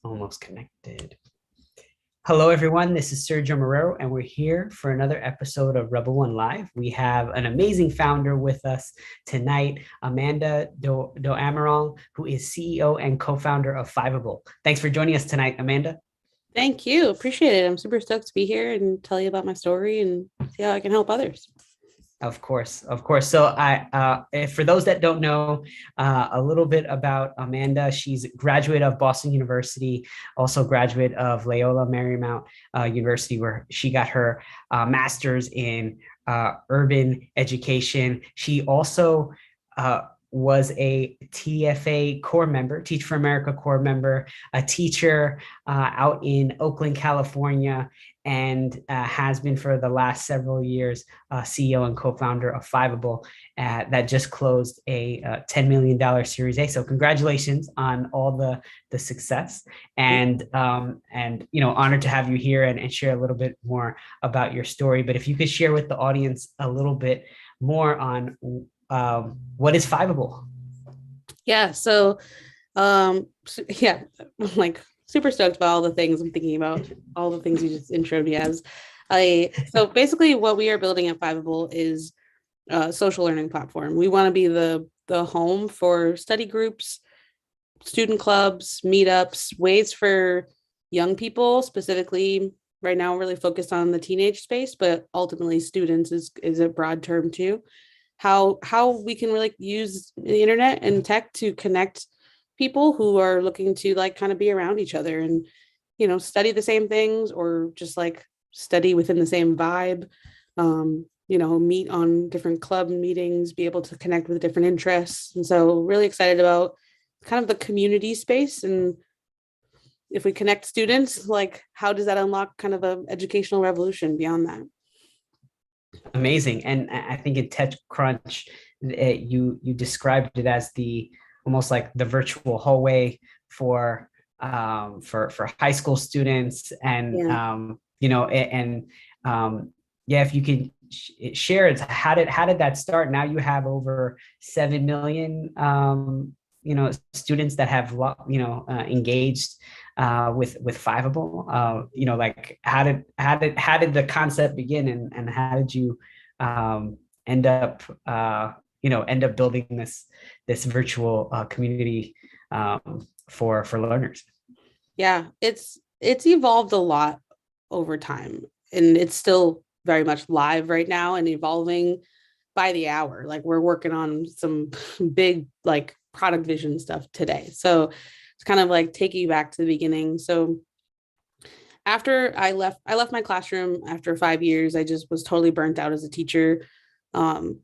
Almost connected. Hello, everyone. This is Sergio Marrero, and we're here for another episode of RBL1 Live. We have an amazing founder with us tonight, Amanda DoAmara, who is CEO and co-founder of Fiveable. Thanks for joining us tonight, Amanda. Thank you. Appreciate it. I'm super stoked to be here and tell you about my story and see how I can help others. Of course, of course. So for those that don't know a little bit about Amanda, she's a graduate of Boston University, also graduate of Loyola Marymount University, where she got her master's in urban education. She also was a TFA core member, Teach for America core member, a teacher out in Oakland, California, and has been for the last several years CEO and co-founder of Fiveable that just closed a $10 million Series A. So congratulations on all the success, and honored to have you here and share a little bit more about your story. But if you could share with the audience a little bit more on what is Fiveable? Yeah. Yeah, I'm like super stoked about all the things I'm thinking about, all the things you just introed me as. So basically what we are building at Fiveable is a social learning platform. We want to be the home for study groups, student clubs, meetups, ways for young people, specifically right now, really focused on the teenage space, but ultimately students is a broad term too. How we can really use the internet and tech to connect people who are looking to like kind of be around each other and study the same things, or just like study within the same vibe, meet on different club meetings, be able to connect with different interests. And so really excited about kind of the community space, and if we connect students, like how does that unlock kind of an educational revolution beyond that? Amazing. And I think in TechCrunch, you described it as the almost like the virtual hallway for high school students, and Yeah. yeah, if you can share it, how did that start? Now you have over 7 million students that have engaged with Fiveable. Like how did the concept begin, and how did you end up building this virtual community for learners? Yeah, it's evolved a lot over time, and it's still very much live right now and evolving by the hour. Like we're working on some big like product vision stuff today. So it's kind of like taking you back to the beginning. So after I left my classroom after 5 years. I just was totally burnt out as a teacher. Um,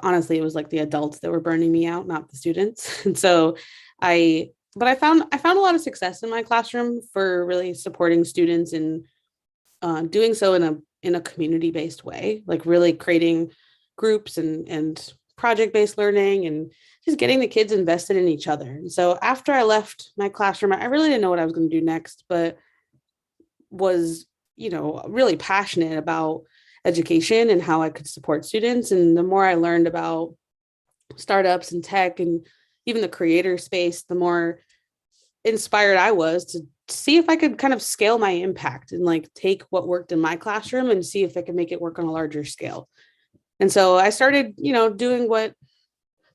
Honestly, it was like the adults that were burning me out, not the students. And so I but I found a lot of success in my classroom for really supporting students and doing so in a community based way, like really creating groups and project based learning and just getting the kids invested in each other. And so after I left my classroom, I really didn't know what I was going to do next, but was really passionate about education and how I could support students. And the more I learned about startups and tech and even the creator space, the more inspired I was to see if I could kind of scale my impact and like take what worked in my classroom and see if I could make it work on a larger scale. And so I started, doing what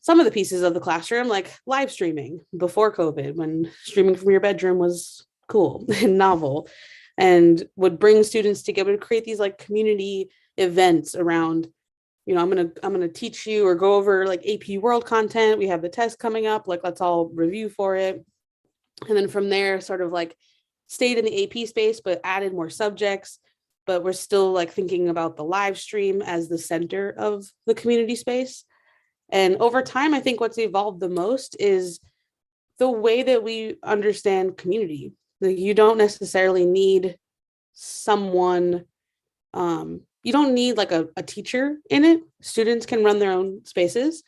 some of the pieces of the classroom, like live streaming before COVID, when streaming from your bedroom was cool and novel, and would bring students together to create these like community events around, I'm gonna teach you or go over like AP World content. We have the test coming up, like let's all review for it. And then from there, sort of like stayed in the AP space, but added more subjects. But we're still like thinking about the live stream as the center of the community space. And over time, I think what's evolved the most is the way that we understand community. Like you don't necessarily need someone, you don't need like a teacher in it. Students can run their own spaces.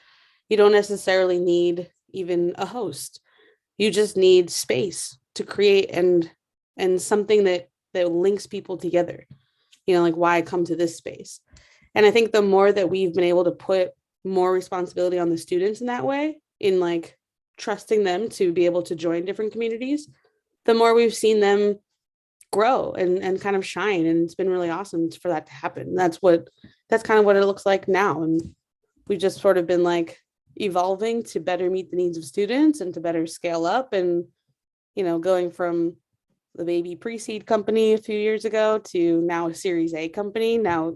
You don't necessarily need even a host. You just need space to create and something that links people together. Like why come to this space? And I think the more that we've been able to put more responsibility on the students in that way, in like trusting them to be able to join different communities, the more we've seen them grow and kind of shine. And it's been really awesome for that to happen. That's kind of what it looks like now. And we've just sort of been like evolving to better meet the needs of students and to better scale up. And, going from the baby pre-seed company a few years ago to now a Series A company. Now,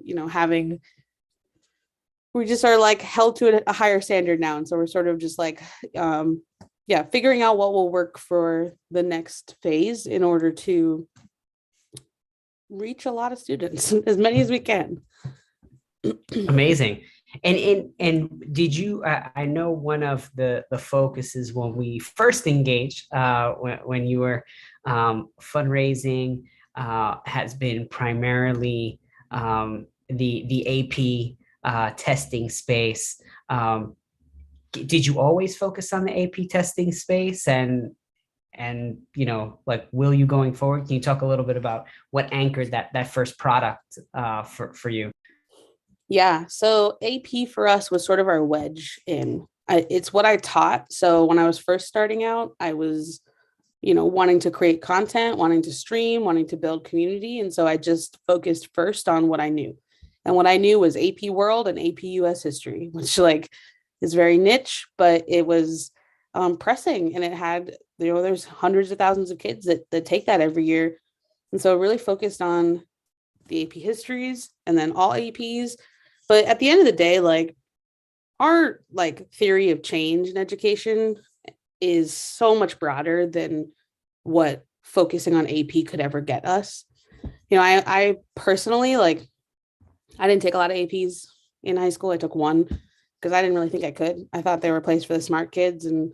we just are like held to a higher standard now. And so we're sort of just like, figuring out what will work for the next phase in order to reach a lot of students, as many as we can. Amazing. And did you? I know one of the focuses when we first engaged, when you were fundraising, has been primarily the AP testing space. Did you always focus on the AP testing space, and like, will you going forward? Can you talk a little bit about what anchored that first product for you? Yeah. So AP for us was sort of our wedge in. It's what I taught. So when I was first starting out, I was, wanting to create content, wanting to stream, wanting to build community. And so I just focused first on what I knew. And what I knew was AP World and AP US History, which like is very niche, but it was pressing, and it had, there's hundreds of thousands of kids that take that every year. And so really focused on the AP histories and then all APs. But at the end of the day, like, our like theory of change in education is so much broader than what focusing on AP could ever get us. I personally, like, I didn't take a lot of APs in high school. I took one because I didn't really think I could. I thought they were a place for the smart kids, and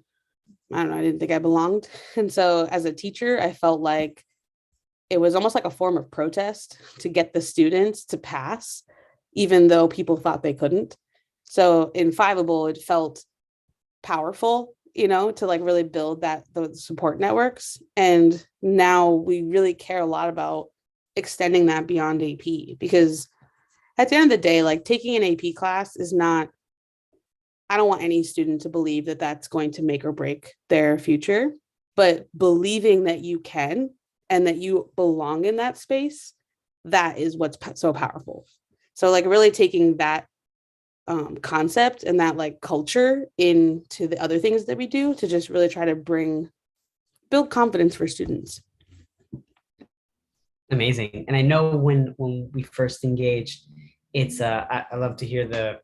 I don't know, I didn't think I belonged. And so as a teacher, I felt like it was almost like a form of protest to get the students to pass, even though people thought they couldn't. So in Fiveable, it felt powerful, to like really build the support networks. And now we really care a lot about extending that beyond AP, because at the end of the day, like, taking an AP class is not, I don't want any student to believe that that's going to make or break their future, but believing that you can and that you belong in that space, that is what's so powerful. So like really taking that concept and that like culture into the other things that we do to just really try to build confidence for students. Amazing. And I know when we first engaged, it's I love to hear the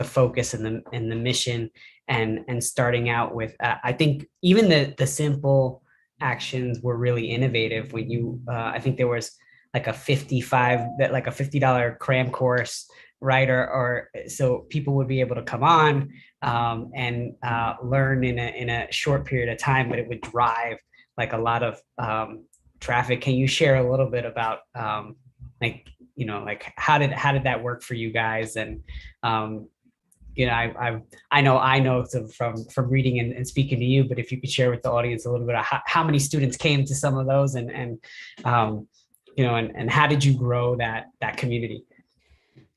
focus and the mission, and starting out with I think even the simple actions were really innovative. When you I think there was like a $50 cram course, right? Or so people would be able to come on and learn in a short period of time, but it would drive like a lot of traffic. Can you share a little bit about like how did that work for you guys? And I know from reading and speaking to you, but if you could share with the audience a little bit of how many students came to some of those, and how did you grow that community?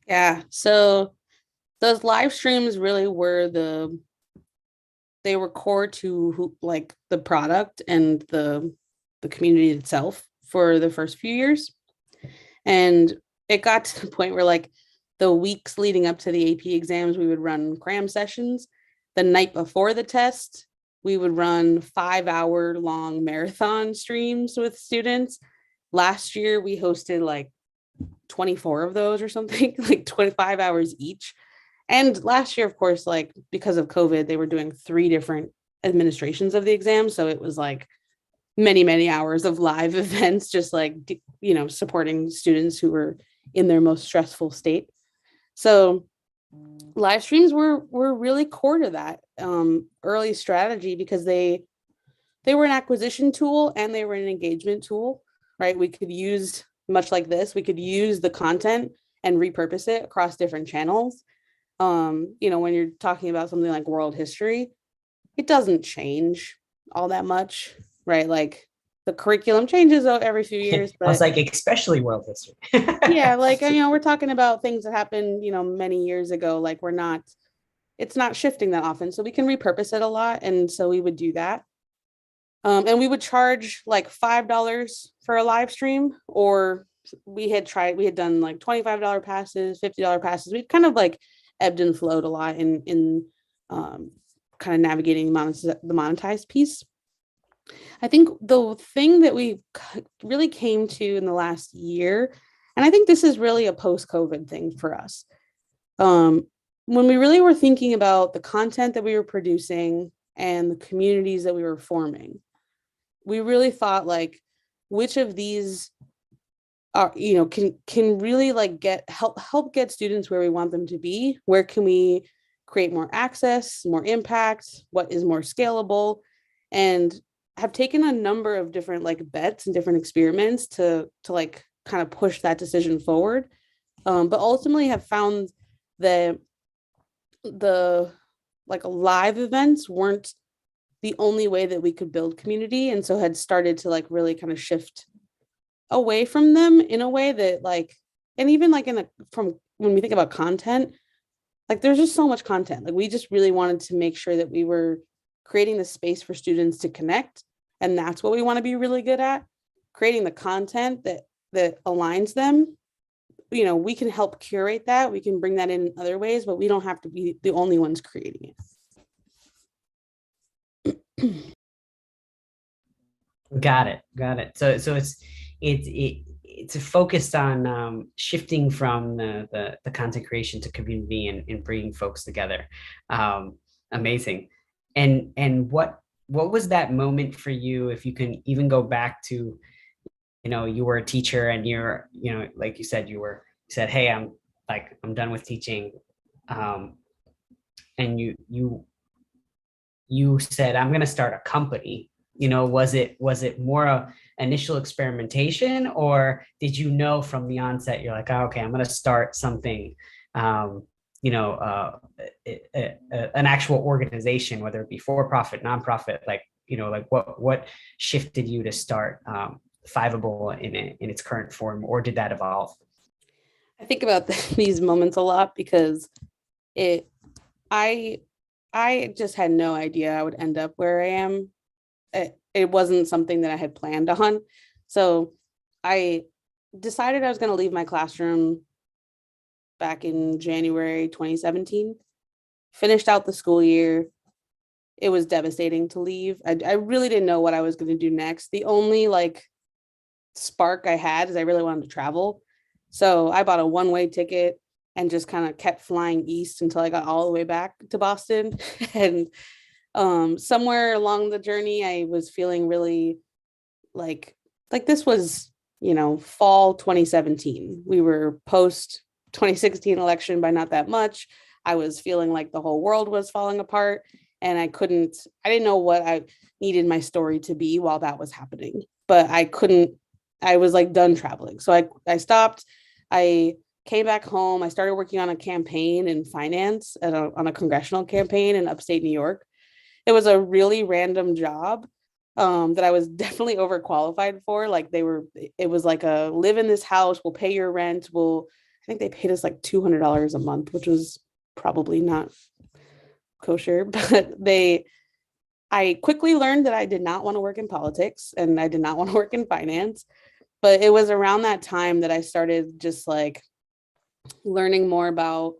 Yeah. So those live streams really they were core to like the product and the community itself for the first few years. And it got to the point where like the weeks leading up to the AP exams, we would run cram sessions. The night before the test, we would run 5-hour long marathon streams with students. Last year, we hosted like 24 of those or something, like 25 hours each. And last year, of course, like because of COVID, they were doing 3 different administrations of the exam. So it was like many, many hours of live events, just like, supporting students who were in their most stressful state. So live streams were really core to that early strategy, because they were an acquisition tool and they were an engagement tool, right? We could use, much like this, we could use the content and repurpose it across different channels. When you're talking about something like world history, it doesn't change all that much, right? Like the curriculum changes every few years, I was but like, especially world history. yeah, like, we're talking about things that happened, many years ago. Like it's not shifting that often. So we can repurpose it a lot. And so we would do that. And we would charge like $5 for a live stream, or we had done like $25 passes, $50 passes. We kind of like ebbed and flowed a lot in kind of navigating the monetized piece. I think the thing that we really came to in the last year, and I think this is really a post-COVID thing for us, when we really were thinking about the content that we were producing and the communities that we were forming, we really thought like, which of these are, can really like help get students where we want them to be? Where can we create more access, more impact? What is more scalable? And have taken a number of different like bets and different experiments to like kind of push that decision forward. But ultimately have found that the like live events weren't the only way that we could build community, and so had started to like really kind of shift away from them in a way that like, and even like from when we think about content, like there's just so much content. Like we just really wanted to make sure that we were creating the space for students to connect, and that's what we want to be really good at, creating the content that aligns them. We can help curate that, we can bring that in other ways, but we don't have to be the only ones creating it. Got it. So it's focused on shifting from the content creation to community and bringing folks together. Amazing. And what was that moment for you? If you can even go back to, you were a teacher and like you said, you said, hey, I'm done with teaching. And you said, I'm going to start a company. Was it more a initial experimentation, or did you know from the onset, you're like, oh, okay, I'm going to start something, you know, an actual organization, whether it be for-profit, nonprofit, like, like what shifted you to start Fiveable in its current form, or did that evolve? I think about these moments a lot because I just had no idea I would end up where I am. It wasn't something that I had planned on. So I decided I was going to leave my classroom back in January 2017, finished out the school year. It was devastating to leave. I really didn't know what I was going to do next. The only like spark I had is I really wanted to travel. So I bought a one-way ticket and just kind of kept flying east until I got all the way back to Boston. And somewhere along the journey, I was feeling really like this was, fall 2017. We were post 2016 election by not that much. I was feeling like the whole world was falling apart, and I didn't know what I needed my story to be while that was happening, but I was like done traveling. So I stopped. I came back home. I started working on a campaign in finance on a congressional campaign in upstate New York. It was a really random job that I was definitely overqualified for. Like it was like a live in this house, we'll pay your rent. I think they paid us like $200 a month, which was probably not kosher, but I quickly learned that I did not want to work in politics and I did not want to work in finance. But it was around that time that I started just like learning more about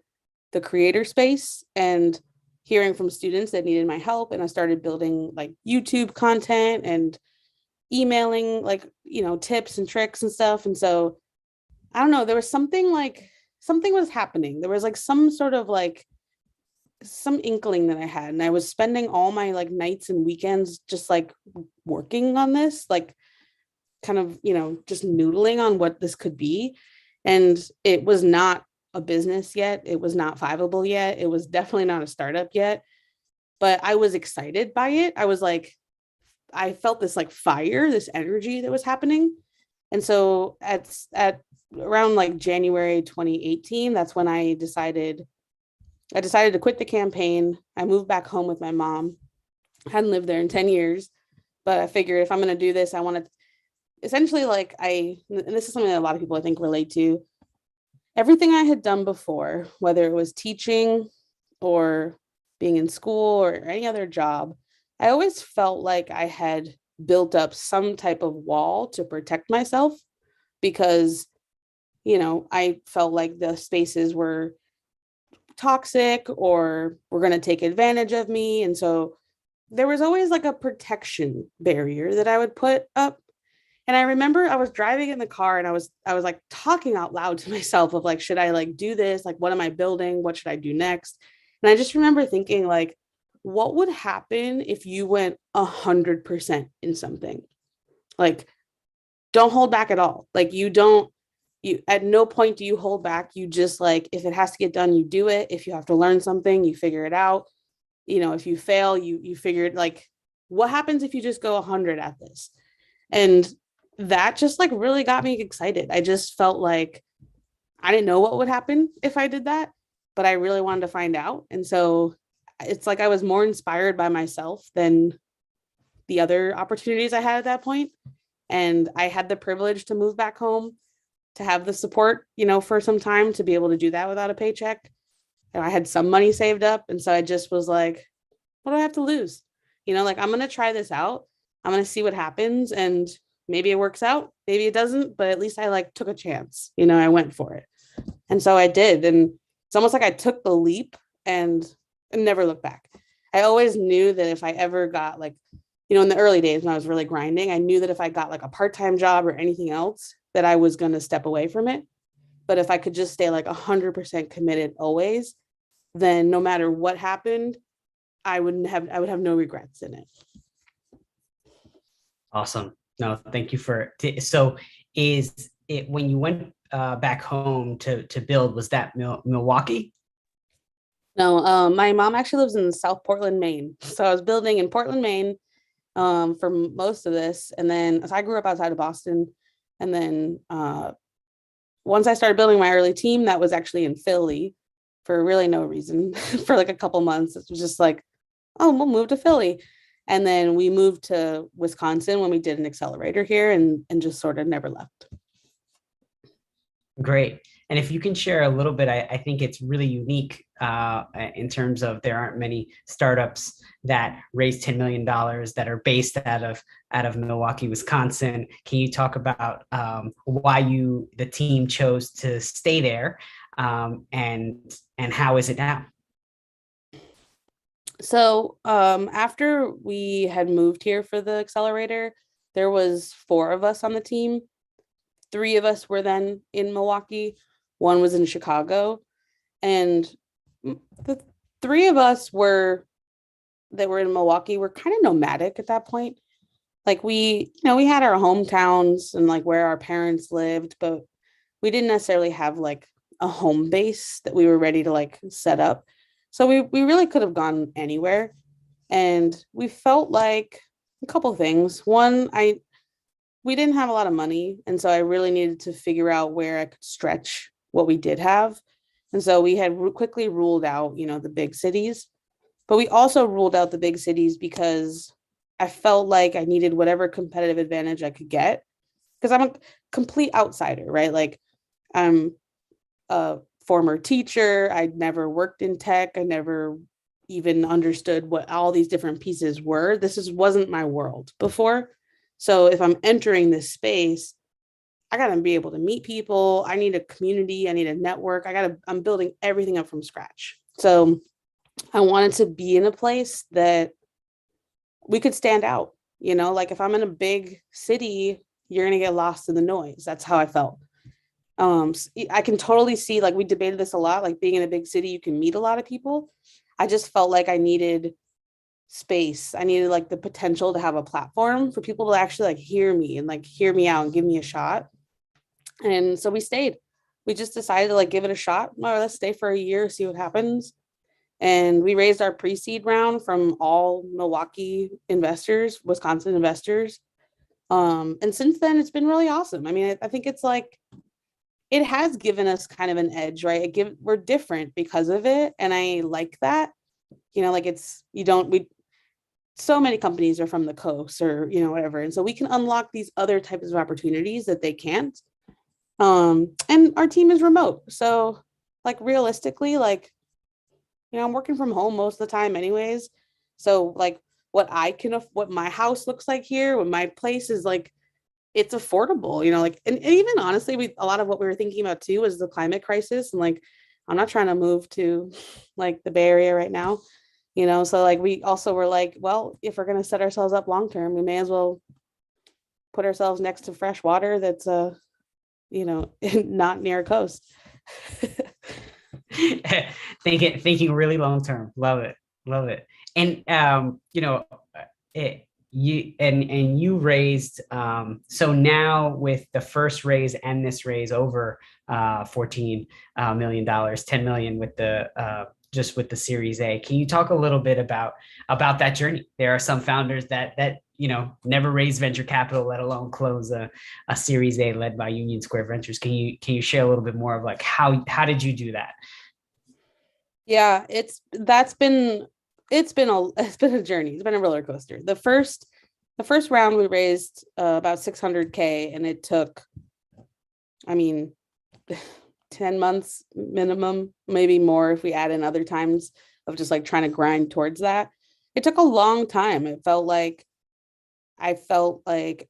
the creator space and hearing from students that needed my help. And I started building like YouTube content and emailing like, tips and tricks and stuff. And so I don't know, there was something was happening. There was like some sort of like some inkling that I had. And I was spending all my like nights and weekends just like working on this, like kind of, just noodling on what this could be. And it was not a business yet. It was not Fiveable yet. It was definitely not a startup yet, but I was excited by it. I was like, I felt this like fire, this energy that was happening. And so at around like January 2018, that's when I decided to quit the campaign. I moved back home with my mom. I hadn't lived there in 10 years, but I figured if I'm going to do this, I want to essentially and this is something that a lot of people I think relate to. Everything I had done before, whether it was teaching or being in school or any other job, I always felt like I had built up some type of wall to protect myself because, I felt like the spaces were toxic or were going to take advantage of me. And so there was always like a protection barrier that I would put up. And I remember I was driving in the car and I was like talking out loud to myself of like, should I like do this? Like, what am I building? What should I do next? And I just remember thinking like, what would happen if you went 100% in something? Like, don't hold back at all. Like you at no point do you hold back. You just like, if it has to get done, you do it. If you have to learn something, you figure it out. If you fail, you figure it like, what happens if you just go 100 at this? And that just like really got me excited. I just felt like I didn't know what would happen if I did that, but I really wanted to find out. And so it's like I was more inspired by myself than the other opportunities I had at that point. And I had the privilege to move back home, to have the support, for some time to be able to do that without a paycheck. And I had some money saved up. And so I just was like, what do I have to lose? Like I'm going to try this out. I'm going to see what happens. And maybe it works out, maybe it doesn't, but at least I like took a chance, I went for it. And so I did. And it's almost like I took the leap and never looked back. I always knew that if I ever got like, in the early days when I was really grinding, I knew that if I got like a part-time job or anything else, that I was going to step away from it. But if I could just stay like 100% committed always, then no matter what happened, I would have no regrets in it. Awesome. No, thank you so is it when you went back home to build, was that Milwaukee? No, my mom actually lives in South Portland, Maine. So I was building in Portland, Maine, for most of this. And then so I grew up outside of Boston. And then once I started building my early team, that was actually in Philly for really no reason for like a couple months. It was just like, oh, we'll move to Philly. And then we moved to Wisconsin when we did an accelerator here and just sort of never left. Great. And if you can share a little bit, I think it's really unique in terms of there aren't many startups that raise $10 million that are based out of Milwaukee, Wisconsin. Can you talk about why the team chose to stay there and how is it now? So after we had moved here for the accelerator, there was 4 of us on the team. 3 of us were then in Milwaukee. 1 was in Chicago. And the 3 of us that were in Milwaukee were kind of nomadic at that point. Like we had our hometowns and like where our parents lived, but we didn't necessarily have like a home base that we were ready to like set up. So we really could have gone anywhere. And we felt like a couple of things. One, we didn't have a lot of money. And so I really needed to figure out where I could stretch what we did have. And so we had quickly ruled out, the big cities, but we also ruled out the big cities because I felt like I needed whatever competitive advantage I could get because I'm a complete outsider, right? Like I'm a former teacher. I'd never worked in tech. I never even understood what all these different pieces were. Wasn't my world before. So if I'm entering this space, I got to be able to meet people. I need a community. I need a network. I'm building everything up from scratch. So I wanted to be in a place that we could stand out, like if I'm in a big city, you're going to get lost in the noise. That's how I felt. I can totally see, like we debated this a lot, like being in a big city, you can meet a lot of people. I just felt like I needed space. I needed like the potential to have a platform for people to actually like hear me and like hear me out and give me a shot. And so we stayed. We just decided to like give it a shot. Well, let's stay for a year, see what happens. And we raised our pre-seed round from all Milwaukee investors, Wisconsin investors. And since then, it's been really awesome. I mean, I think it's like, it has given us kind of an edge, right? We're different because of it. And I like that, like so many companies are from the coast or, whatever. And so we can unlock these other types of opportunities that they can't. And our team is remote. So like realistically, like, I'm working from home most of the time anyways. So like what my house looks like here, what my place is like, it's affordable, like, and even honestly, a lot of what we were thinking about too was the climate crisis. And like, I'm not trying to move to like the Bay Area right now, so like we also were like, well, if we're going to set ourselves up long term, we may as well put ourselves next to fresh water that's not near a coast. thinking really long term. Love it. Love it. And you raised so now with the first raise and this raise over $14 million, 10 million with the just with the Series A. Can you talk a little bit about that journey? There are some founders that never raise venture capital, let alone close a Series A led by Union Square Ventures. Can you share a little bit more of like how did you do that? Yeah, it's been a journey. It's been a roller coaster. The first round we raised about 600K, and it took, I mean, 10 months minimum, maybe more if we add in other times of just like trying to grind towards that. It took a long time. I felt like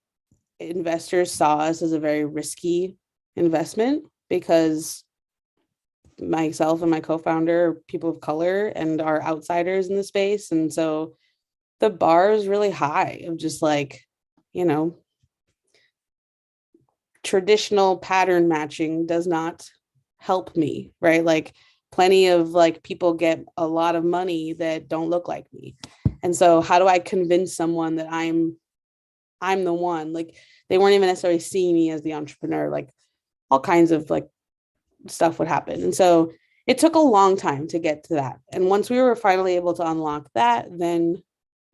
investors saw us as a very risky investment because myself and my co-founder are people of color and are outsiders in the space. And so the bar is really high of just like, traditional pattern matching does not help me, right? Like plenty of like people get a lot of money that don't look like me. And so how do I convince someone that I'm the one? Like they weren't even necessarily seeing me as the entrepreneur, like all kinds of like stuff would happen. And so it took a long time to get to that. And once we were finally able to unlock that, then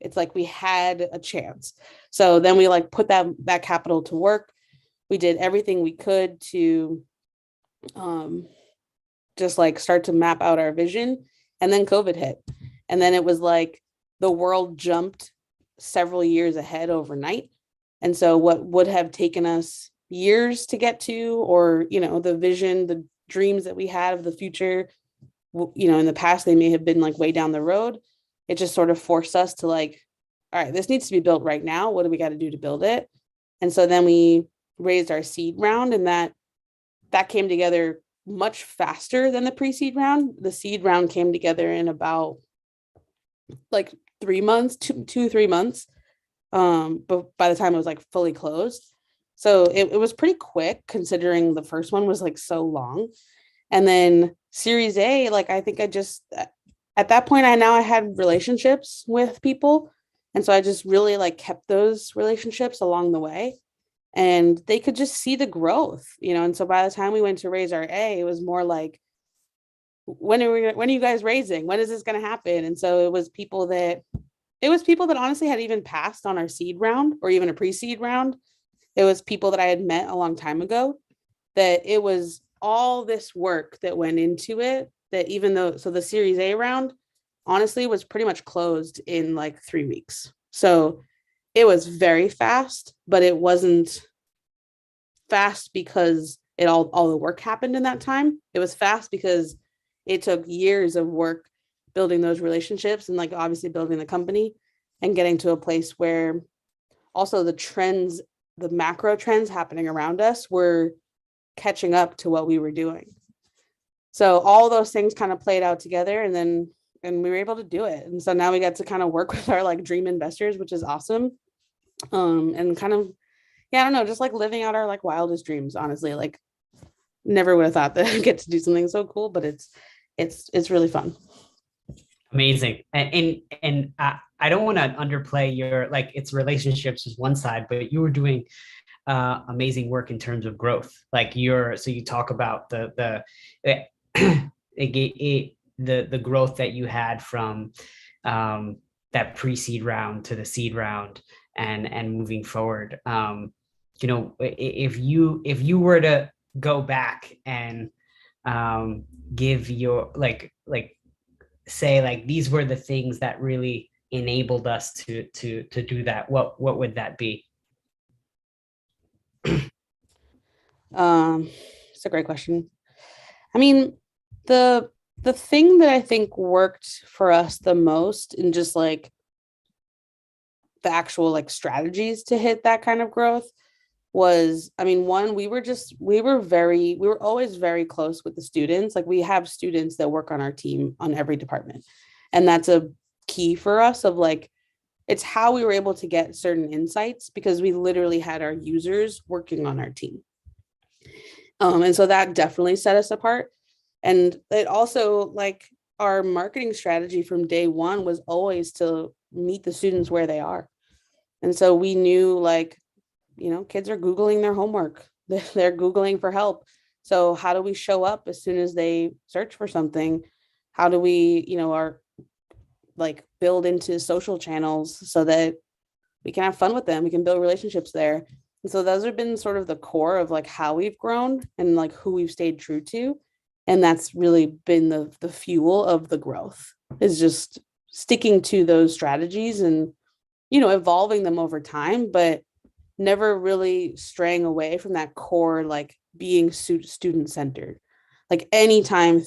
it's like we had a chance. So then we like put that capital to work. We did everything we could to just like start to map out our vision. And then COVID hit. And then it was like the world jumped several years ahead overnight. And so what would have taken us years to get to, or, the vision, the dreams that we had of the future, in the past, they may have been like way down the road. It just sort of forced us to like, all right, this needs to be built right now. What do we got to do to build it? And so then we raised our seed round, and that came together much faster than the pre-seed round. The seed round came together in about like 3 months, 3 months. But by the time it was like fully closed. So it was pretty quick considering the first one was like so long. And then Series A, like I think I just at that point I had relationships with people. And so I just really like kept those relationships along the way. And they could just see the growth, and so by the time we went to raise our A, it was more like, when are you guys raising? When is this going to happen? And so it was people that honestly had even passed on our seed round or even a pre-seed round. It was people that I had met a long time ago, that it was all this work that went into it, that even though, so the Series A round honestly was pretty much closed in like 3 weeks. So it was very fast, but it wasn't fast because all the work happened in that time. It was fast because it took years of work building those relationships and like obviously building the company and getting to a place where also the macro trends happening around us were catching up to what we were doing. So all those things kind of played out together, and we were able to do it. And so now we get to kind of work with our like dream investors, which is awesome. And kind of, yeah, I don't know, just like living out our like wildest dreams, honestly. Like never would have thought that I'd get to do something so cool, but it's really fun. Amazing. And I don't want to underplay your, like, it's relationships is one side, but you were doing amazing work in terms of growth. Like so you talk about the growth that you had from that pre-seed round to the seed round and moving forward. If you were to go back and give your like say like these were the things that really enabled us to do that, what would that be? It's a great question. I mean, the thing that I think worked for us the most, and just like the actual like strategies to hit that kind of growth was, I mean, one, we were always very close with the students. Like we have students that work on our team on every department. And that's a key for us of like, it's how we were able to get certain insights because we literally had our users working on our team. And so that definitely set us apart. And it also, like, our marketing strategy from day one was always to meet the students where they are. And so we knew, like, kids are Googling their homework, they're Googling for help. So how do we show up as soon as they search for something? How do we, build into social channels so that we can have fun with them, we can build relationships there. And so those have been sort of the core of like how we've grown and like who we've stayed true to. And that's really been the fuel of the growth, is just sticking to those strategies and, evolving them over time, but never really straying away from that core, like being student centered. Like anytime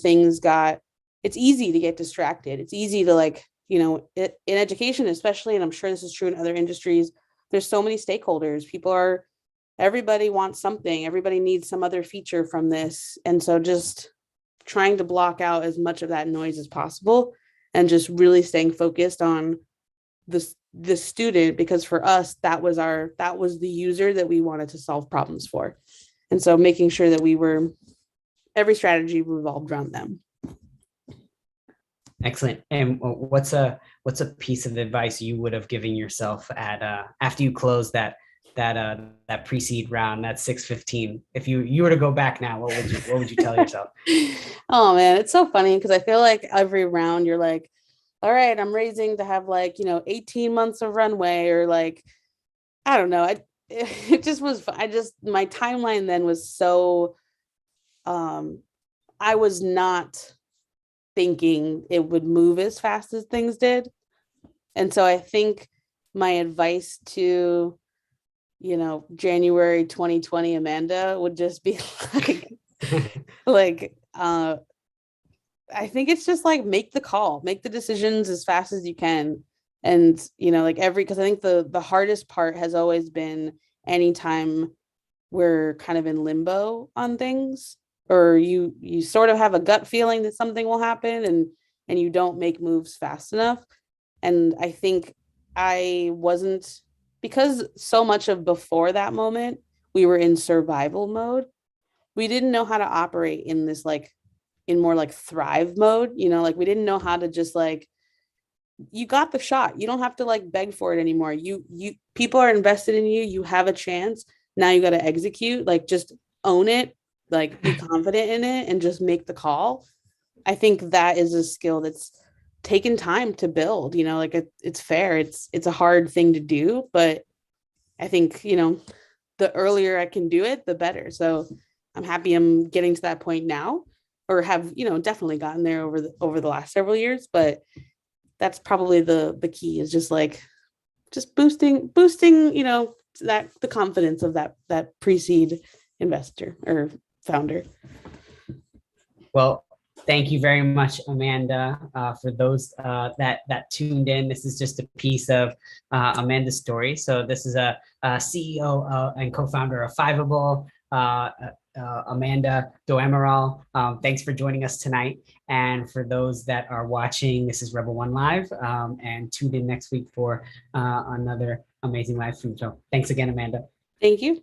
it's easy to get distracted. It's easy to in education, especially, and I'm sure this is true in other industries, there's so many stakeholders. Everybody wants something. Everybody needs some other feature from this. And so just trying to block out as much of that noise as possible and just really staying focused on the student, because for us, that was the user that we wanted to solve problems for. And so making sure that every strategy revolved around them. Excellent. And what's a piece of advice you would have given yourself after you closed that pre-seed round, that 615? If you were to go back now, what would you tell yourself? Oh man, it's so funny because I feel like every round you're like, all right, I'm raising to have 18 months of runway, or I don't know. It just was, my timeline then was so, I was not thinking it would move as fast as things did. And so I think my advice to, January 2020 Amanda would just be I think it's just make the call, make the decisions as fast as you can. And, because I think the hardest part has always been anytime we're kind of in limbo on things, or you sort of have a gut feeling that something will happen and you don't make moves fast enough. And I think I wasn't, because so much of before that moment, we were in survival mode. We didn't know how to operate in this, in more thrive mode, we didn't know how to just you got the shot. You don't have to beg for it anymore. You people are invested in you. You have a chance. Now you got to execute, just own it, be confident in it and just make the call. I think that is a skill that's taken time to build, it's fair. It's a hard thing to do, but I think, the earlier I can do it, the better. So I'm happy I'm getting to that point now, or have, definitely gotten there over the last several years. But that's probably the key, is just boosting, that the confidence of that pre-seed investor or founder. Well, thank you very much, Amanda. For those that tuned in, this is just a piece of Amanda's story. So this is a CEO and co-founder of Fiveable, Amanda DoAmara. Thanks for joining us tonight. And for those that are watching, this is RBL1 Live, and tune in next week for another amazing live stream show. Thanks again, Amanda. Thank you.